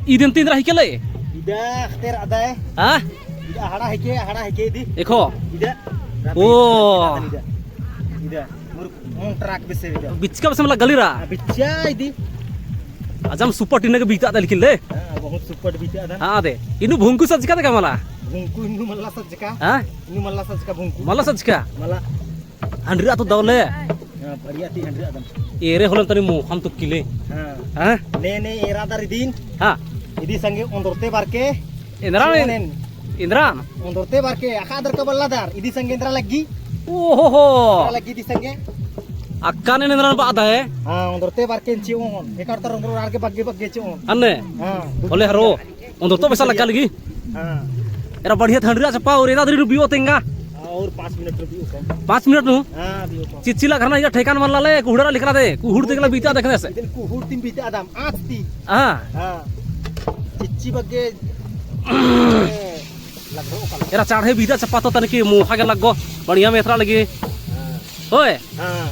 Idin tindra hikele. Ida ter ada ya. Ah? Ida hada hike di. Ekho. Ida. Oh. Ida. Mur trak bese ida. Bichka bese mala galira. Bicha idi. Ajam super tina ke bita dalikil le. बहुत super बीते आदा हां दे इनु भुंकु सजका दे मला भुंकु इनु मल्ला सजका हां इनु मल्ला सजका भुंकु मला सजका मला हंड्री आतो दवले बढ़िया ती हंड्री आदा एरे होलन तनी मु हम तो किले हां ने एरादा रिदीन हां इदी संगे ओंदरते बारके इंद्रान ओंदरते बारके आखा दर कबल्लादार इदी संगे इंद्रा लगी ओहो हो लगी इदी संगे अक्का ने इंद्रान बादा है हां ओंदरते बारके चिओन एकार तर ओंदर आरके बग्गे चिओन अन्ने हां बोले हरो ओंदर तो पैसा लगा लगी हां एरा बढ़िया थंडरा चपा और एदा दरी रुबियो तेंगा और 5 मिनट रुबियो को 5 मिनट नु हां बियो को चिचिला घरना या ठेकान मारला ले कुहुड़ा लिखला दे कुहुड़ देखला बीता देखने से इदिन कुहुड़ तीन बीते आदाम आस्ती हां हां चिच्ची बग्गे एरा चाढ़े बीता चपा तो तने की मुहा के लगो बढ़िया मेथरा लगी होय हां